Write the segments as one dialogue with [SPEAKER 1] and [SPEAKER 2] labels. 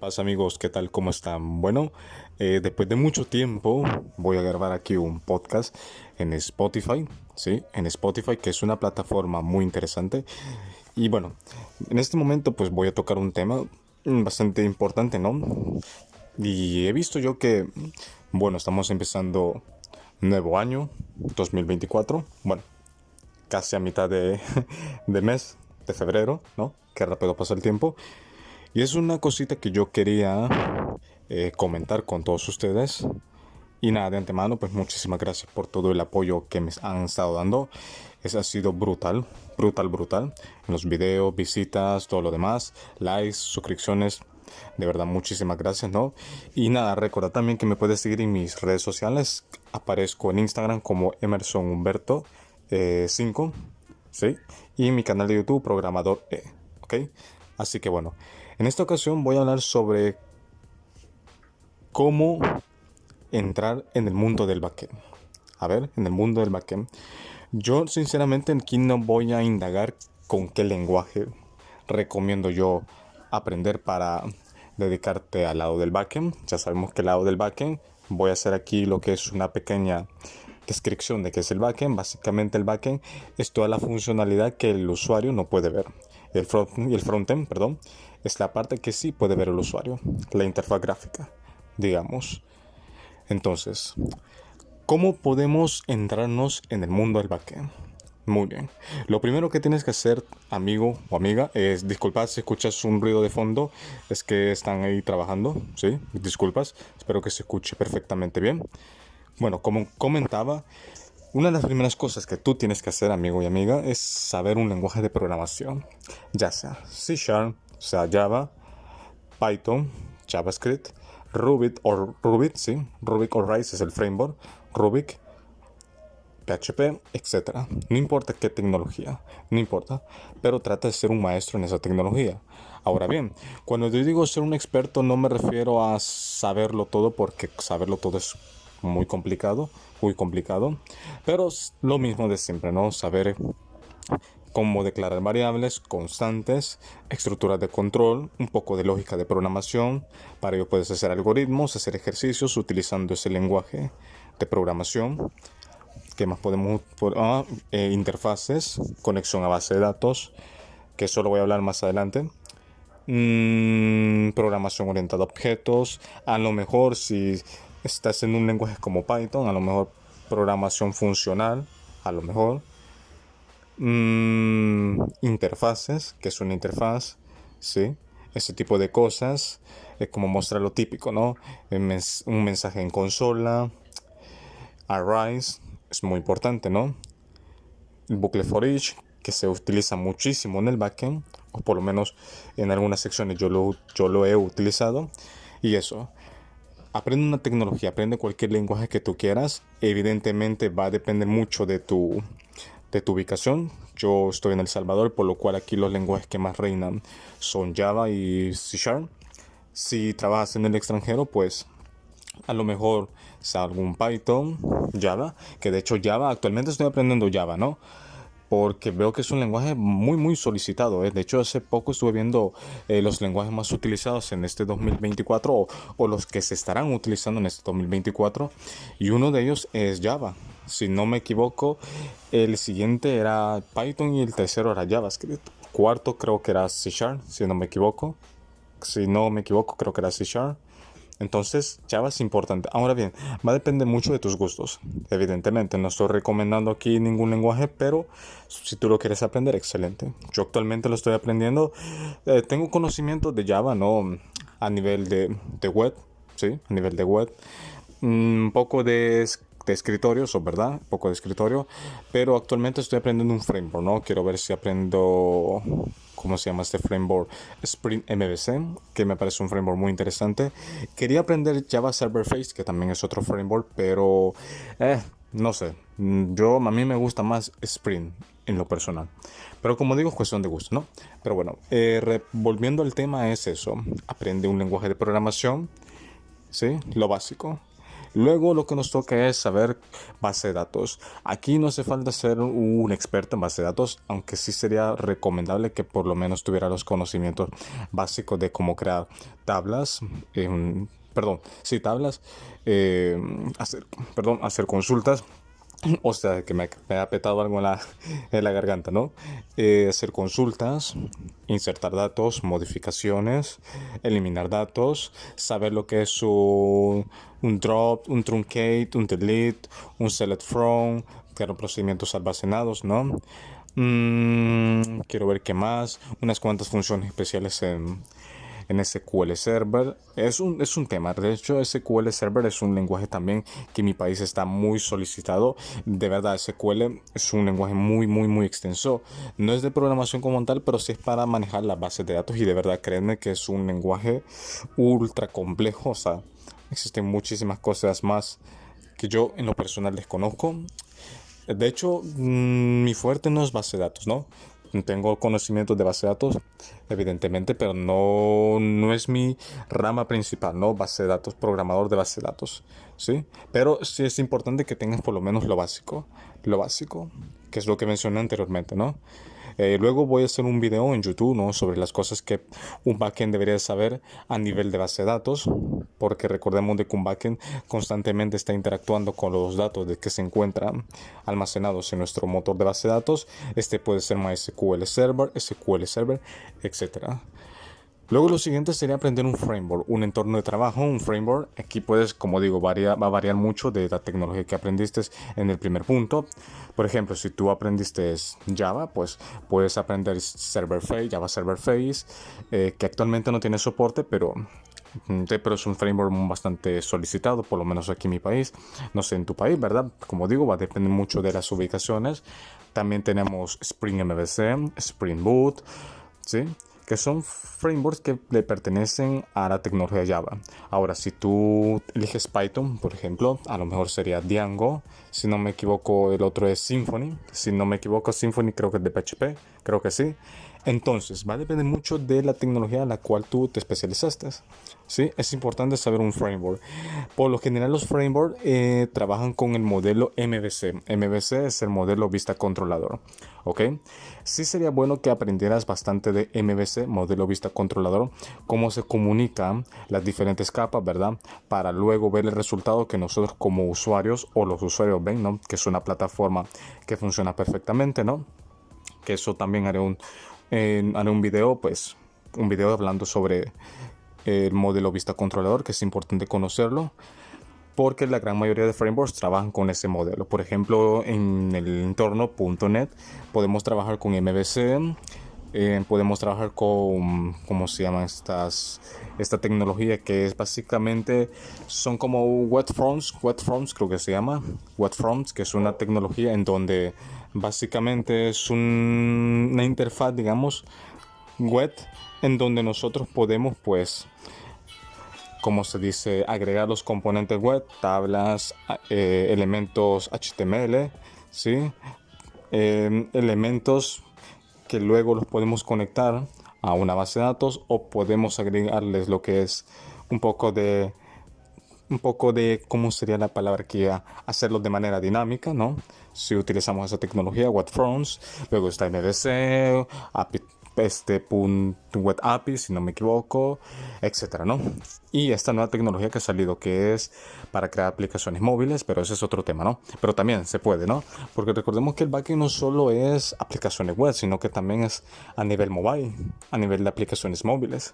[SPEAKER 1] Pasa amigos, ¿qué tal? ¿Cómo están? Bueno, después de mucho tiempo voy a grabar aquí un podcast en Spotify, ¿sí? En Spotify, que es una plataforma muy interesante. Y bueno, en este momento pues voy a tocar un tema bastante importante, ¿no? Y he visto yo que, bueno, estamos empezando nuevo año, 2024. Bueno, casi a mitad de mes de febrero, ¿no? Qué rápido pasa el tiempo. Y es una cosita que yo quería comentar con todos ustedes. Y nada, de antemano, pues muchísimas gracias por todo el apoyo que me han estado dando. Eso ha sido brutal, brutal, brutal. En los videos, visitas, todo lo demás, likes, suscripciones. De verdad, muchísimas gracias, ¿no? Y nada, recuerda también que me puedes seguir en mis redes sociales. Aparezco en Instagram como Emerson Humberto 5, ¿sí? Y en mi canal de YouTube, Programador E, ¿ok? Así que bueno, en esta ocasión voy a hablar sobre cómo entrar en el mundo del backend. A ver, en el mundo del backend. Yo sinceramente aquí no voy a indagar con qué lenguaje recomiendo yo aprender para dedicarte al lado del backend. Ya sabemos que el lado del backend, voy a hacer aquí lo que es una pequeña descripción de qué es el backend. Básicamente el backend es toda la funcionalidad que el usuario no puede ver. El frontend, perdón, es la parte que sí puede ver el usuario, la interfaz gráfica, digamos. Entonces, ¿cómo podemos entrarnos en el mundo del backend? Muy bien. Lo primero que tienes que hacer, amigo o amiga, es disculpad si escuchas un ruido de fondo, es que están ahí trabajando, ¿sí? Disculpas, espero que se escuche perfectamente bien. Bueno, como comentaba, una de las primeras cosas que tú tienes que hacer, amigo y amiga, es saber un lenguaje de programación, ya sea C Sharp, sea Java, Python, JavaScript, Rubik, sí, Rubik o Rise es el framework, Rubik, PHP, etcétera. No importa qué tecnología, no importa, pero trata de ser un maestro en esa tecnología. Ahora bien, cuando yo digo ser un experto no me refiero a saberlo todo porque saberlo todo es muy complicado, pero es lo mismo de siempre, ¿no? Saber cómo declarar variables, constantes, estructuras de control, un poco de lógica de programación. Para ello puedes hacer algoritmos, hacer ejercicios utilizando ese lenguaje de programación. ¿Qué más podemos? Interfaces, conexión a base de datos, que eso lo voy a hablar más adelante. Programación orientada a objetos. A lo mejor si estás en un lenguaje como Python, a lo mejor programación funcional, a lo mejor. Interfaces, que es una interfaz, ¿sí? Ese tipo de cosas, es como mostrar lo típico, ¿no? Un mensaje en consola, arrays, es muy importante, ¿no? El bucle for each, que se utiliza muchísimo en el backend, o por lo menos en algunas secciones yo lo he utilizado, y eso. Aprende una tecnología, aprende cualquier lenguaje que tú quieras. Evidentemente va a depender mucho de tu ubicación. Yo estoy en El Salvador, por lo cual aquí los lenguajes que más reinan son Java y C Sharp. Si trabajas en el extranjero, pues a lo mejor sea algún Python, Java, que de hecho Java, actualmente estoy aprendiendo Java, ¿no? Porque veo que es un lenguaje muy solicitado, ¿eh? De hecho, hace poco estuve viendo los lenguajes más utilizados en este 2024 o los que se estarán utilizando en este 2024 y uno de ellos es Java. Si no me equivoco, el siguiente era Python y el tercero era JavaScript. Cuarto creo que era C Sharp, si no me equivoco. Si no me equivoco, creo que era C Sharp. Entonces, Java es importante. Ahora bien, va a depender mucho de tus gustos. Evidentemente, no estoy recomendando aquí ningún lenguaje, pero si tú lo quieres aprender, excelente. Yo actualmente lo estoy aprendiendo. Tengo conocimiento de Java, ¿no? A nivel de web, ¿sí? A nivel de web. Un poco de escritorio, eso, ¿verdad? Un poco de escritorio. Pero actualmente estoy aprendiendo un framework, ¿no? Quiero ver si aprendo. ¿Cómo se llama este framework? Spring MVC, que me parece un framework muy interesante. Quería aprender Java Server Face, que también es otro framework, pero no sé. A mí me gusta más Spring en lo personal. Pero como digo, es cuestión de gusto, ¿no? Pero bueno, volviendo al tema es eso. Aprende un lenguaje de programación, ¿sí? Lo básico. Luego lo que nos toca es saber base de datos. Aquí no hace falta ser un experto en base de datos, aunque sí sería recomendable que por lo menos tuviera los conocimientos básicos de cómo crear tablas. Tablas, eh, hacer, hacer consultas. O sea, que me ha petado algo en la garganta, ¿no? Hacer consultas, insertar datos, modificaciones, eliminar datos, saber lo que es un drop, un truncate, un delete, un select from, crear procedimientos almacenados, ¿no? Quiero ver qué más. Unas cuantas funciones especiales en SQL Server. Es un tema. De hecho, SQL Server es un lenguaje también que en mi país está muy solicitado. De verdad, SQL es un lenguaje muy, muy, muy extenso. No es de programación como tal, pero sí es para manejar las bases de datos. Y de verdad, créanme que es un lenguaje ultra complejo. O sea, existen muchísimas cosas más que yo en lo personal desconozco. De hecho, mi fuerte no es base de datos, ¿no? Tengo conocimientos de base de datos, evidentemente, pero no es mi rama principal, ¿no? Base de datos, programador de base de datos, ¿sí? Pero sí es importante que tengas por lo menos lo básico, que es lo que mencioné anteriormente, ¿no? Luego voy a hacer un video en YouTube, ¿no? Sobre las cosas que un backend debería saber a nivel de base de datos, porque recordemos de que un backend constantemente está interactuando con los datos de que se encuentran almacenados en nuestro motor de base de datos. Este puede ser MySQL Server, SQL Server, etcétera. Luego lo siguiente sería aprender un framework, un entorno de trabajo, un framework. Aquí puedes, como digo, va a variar mucho de la tecnología que aprendiste en el primer punto. Por ejemplo, si tú aprendiste Java, pues puedes aprender Java Server Face, que actualmente no tiene soporte, pero es un framework bastante solicitado, por lo menos aquí en mi país. No sé, en tu país, ¿verdad? Como digo, va a depender mucho de las ubicaciones. También tenemos Spring MVC, Spring Boot, ¿sí? Que son frameworks que le pertenecen a la tecnología Java. Ahora, si tú eliges Python, por ejemplo, a lo mejor sería Django. Si no me equivoco, el otro es Symfony. Si no me equivoco, Symfony creo que es de PHP. Creo que sí. Entonces, va a depender mucho de la tecnología en la cual tú te especializaste. ¿Sí? Es importante saber un framework. Por lo general, los frameworks trabajan con el modelo MVC. MVC es el modelo vista controlador. ¿Ok? Sí sería bueno que aprendieras bastante de MVC, modelo vista controlador, cómo se comunican las diferentes capas, ¿verdad? Para luego ver el resultado que nosotros como usuarios o los usuarios ven, ¿no? Que es una plataforma que funciona perfectamente, ¿no? Que eso también haré un video, pues, un video hablando sobre el modelo vista controlador, que es importante conocerlo, porque la gran mayoría de frameworks trabajan con ese modelo. Por ejemplo, en el entorno .NET podemos trabajar con MVC, podemos trabajar con, ¿cómo se llaman esta tecnología? Que es básicamente, son como web forms creo que se llama, web forms, que es una tecnología en donde básicamente es una interfaz, digamos, web, en donde nosotros podemos, pues, como se dice, agregar los componentes web, tablas, elementos HTML, ¿sí? Elementos que luego los podemos conectar a una base de datos, o podemos agregarles lo que es un poco de, ¿cómo sería la palabra aquí? Hacerlo de manera dinámica, ¿no? Si utilizamos esa tecnología, web forms, luego está MVC, web API, si no me equivoco, etcétera, ¿no? Y esta nueva tecnología que ha salido, que es para crear aplicaciones móviles, pero ese es otro tema, ¿no? Pero también se puede, ¿no? Porque recordemos que el backend no solo es aplicaciones web, sino que también es a nivel mobile, a nivel de aplicaciones móviles.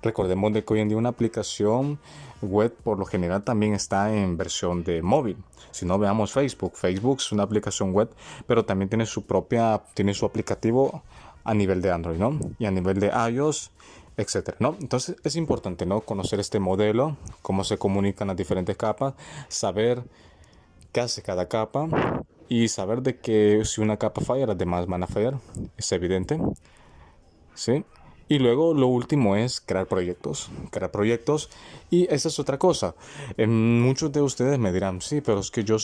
[SPEAKER 1] Recordemos de que hoy en día una aplicación web por lo general también está en versión de móvil. Si no, veamos Facebook es una aplicación web, pero también tiene su aplicativo a nivel de Android, ¿no? Y a nivel de iOS, etcétera, ¿no? Entonces es importante, ¿no? Conocer este modelo, cómo se comunican las diferentes capas, saber qué hace cada capa y saber de que si una capa falla, las demás van a fallar. Es evidente, ¿sí? Y luego lo último es crear proyectos. Crear proyectos. Y esa es otra cosa. Muchos de ustedes me dirán, sí, pero es que yo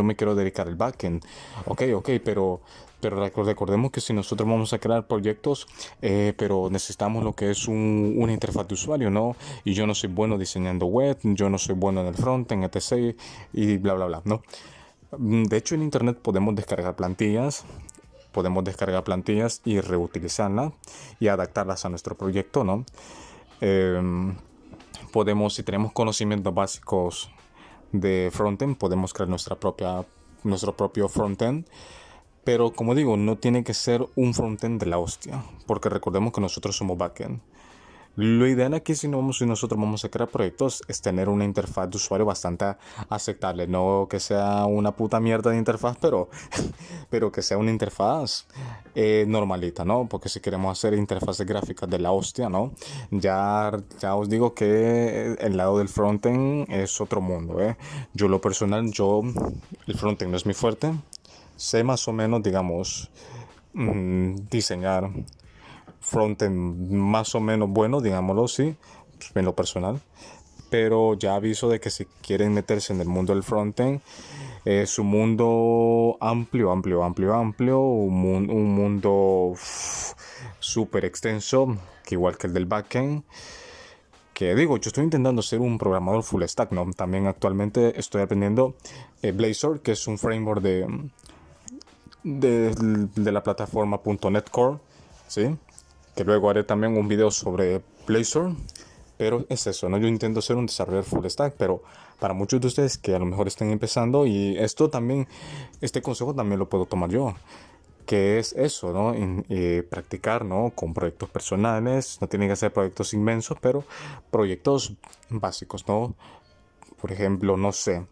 [SPEAKER 1] me quiero dedicar al backend. Ok, pero recordemos que si nosotros vamos a crear proyectos, pero necesitamos lo que es una interfaz de usuario, ¿no? Y yo no soy bueno diseñando web, yo no soy bueno en el frontend, etc. Y bla, bla, bla, ¿no? De hecho, en internet podemos descargar plantillas y reutilizarlas y adaptarlas a nuestro proyecto, ¿no? Podemos, si tenemos conocimientos básicos de frontend, podemos crear nuestro propio frontend. Pero como digo, no tiene que ser un frontend de la hostia, porque recordemos que nosotros somos backend. Lo ideal aquí, si nosotros vamos a crear proyectos, es tener una interfaz de usuario bastante aceptable. No que sea una puta mierda de interfaz, pero que sea una interfaz normalita, ¿no? Porque si queremos hacer interfaces gráficas de la hostia, ¿no? Ya os digo que el lado del frontend es otro mundo, ¿eh? Lo personal, el frontend no es mi fuerte. Sé más o menos, digamos, diseñar frontend más o menos bueno, digámoslo así, pues, en lo personal. Pero ya aviso de que si quieren meterse en el mundo del frontend, es un mundo amplio, un mundo súper extenso, que igual que el del backend. Que digo, yo estoy intentando ser un programador full stack, ¿no? También actualmente estoy aprendiendo Blazor, que es un framework de la plataforma .NET Core, ¿sí? Que luego haré también un video sobre Blazor, pero es eso, ¿no? Yo intento ser un desarrollador full stack, pero para muchos de ustedes que a lo mejor estén empezando, y este consejo también lo puedo tomar yo, que es eso, ¿no? Practicar, ¿no? Con proyectos personales, no tienen que ser proyectos inmensos, pero proyectos básicos, ¿no? Por ejemplo, no sé,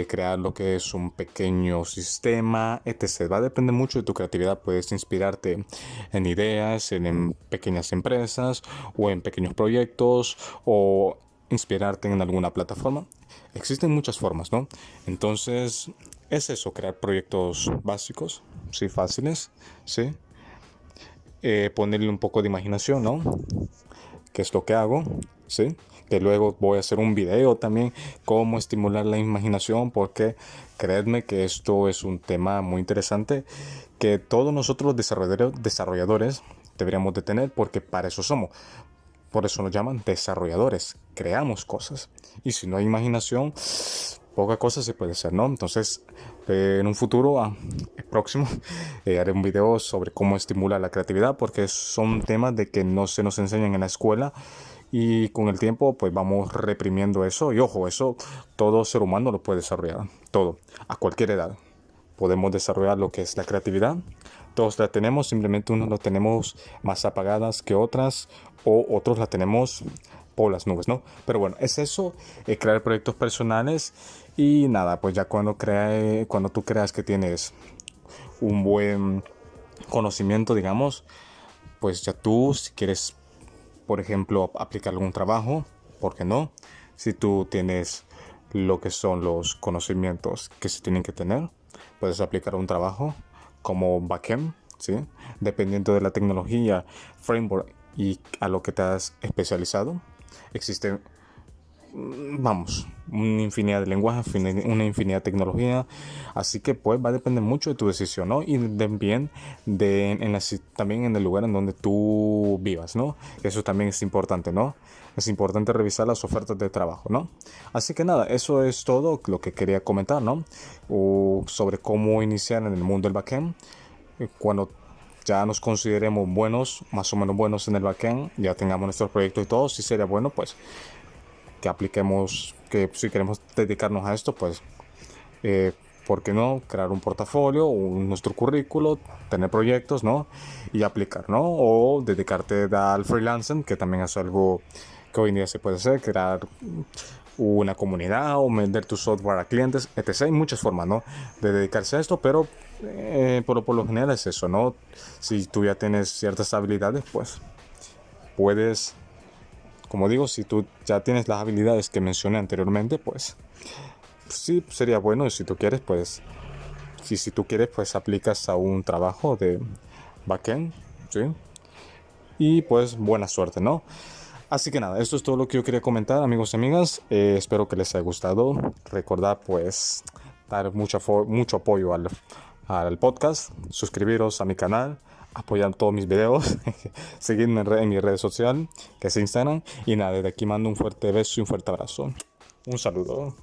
[SPEAKER 1] crear lo que es un pequeño sistema, etc. Va a depender mucho de tu creatividad. Puedes inspirarte en ideas, en pequeñas empresas o en pequeños proyectos o inspirarte en alguna plataforma. Existen muchas formas, ¿no? Entonces, es eso, crear proyectos básicos, sí, fáciles, sí. Ponerle un poco de imaginación, ¿no? Que es lo que hago, ¿sí? Que luego voy a hacer un video también, cómo estimular la imaginación, porque creedme que esto es un tema muy interesante que todos nosotros los desarrolladores deberíamos de tener, porque para eso somos. Por eso nos llaman desarrolladores, creamos cosas. Y si no hay imaginación, poca cosa se puede hacer, ¿no? Entonces, en un futuro próximo, haré un video sobre cómo estimular la creatividad, porque son temas de que no se nos enseñan en la escuela y con el tiempo pues vamos reprimiendo eso. Y ojo, eso todo ser humano lo puede desarrollar, todo, a cualquier edad. Podemos desarrollar lo que es la creatividad. Todos la tenemos, simplemente unos la tenemos más apagadas que otras, o otros la tenemos por las nubes, ¿no? Pero bueno, es eso, crear proyectos personales. Y nada, pues ya cuando tú creas que tienes un buen conocimiento, digamos, pues ya tú, si quieres, por ejemplo, aplicar algún trabajo, ¿por qué no? Si tú tienes lo que son los conocimientos que se tienen que tener, puedes aplicar un trabajo como backend, ¿sí? Dependiendo de la tecnología, framework y a lo que te has especializado. Existen, una infinidad de lenguajes, una infinidad de tecnología, así que pues va a depender mucho de tu decisión, ¿no? Y también también en el lugar en donde tú vivas, ¿no? Eso también es importante, ¿no? Es importante revisar las ofertas de trabajo, ¿no? Así que nada, eso es todo lo que quería comentar, ¿no? Sobre cómo iniciar en el mundo del backend. Cuando ya nos consideremos buenos, más o menos buenos en el backend, ya tengamos nuestros proyectos y todo, si sería bueno, pues que apliquemos, que si queremos dedicarnos a esto, pues, ¿por qué no? Crear un portafolio, nuestro currículo, tener proyectos, ¿no? Y aplicar, ¿no? O dedicarte al freelancing, que también es algo que hoy en día se puede hacer, crear una comunidad o vender tu software a clientes, etc. Hay muchas formas, ¿no? De dedicarse a esto, pero por lo general es eso, ¿no? Si tú ya tienes ciertas habilidades, pues puedes, como digo, si tú ya tienes las habilidades que mencioné anteriormente, pues sí, sería bueno. Y si tú quieres, pues, si tú quieres, pues aplicas a un trabajo de backend, ¿sí? y pues buena suerte, ¿no? Así que nada, esto es todo lo que yo quería comentar, amigos y amigas. Espero que les haya gustado. Recordad pues dar mucho apoyo al podcast, suscribiros a mi canal, apoyar todos mis videos, seguirme en mi red social, que es Instagram. Y nada, desde aquí mando un fuerte beso y un fuerte abrazo. Un saludo.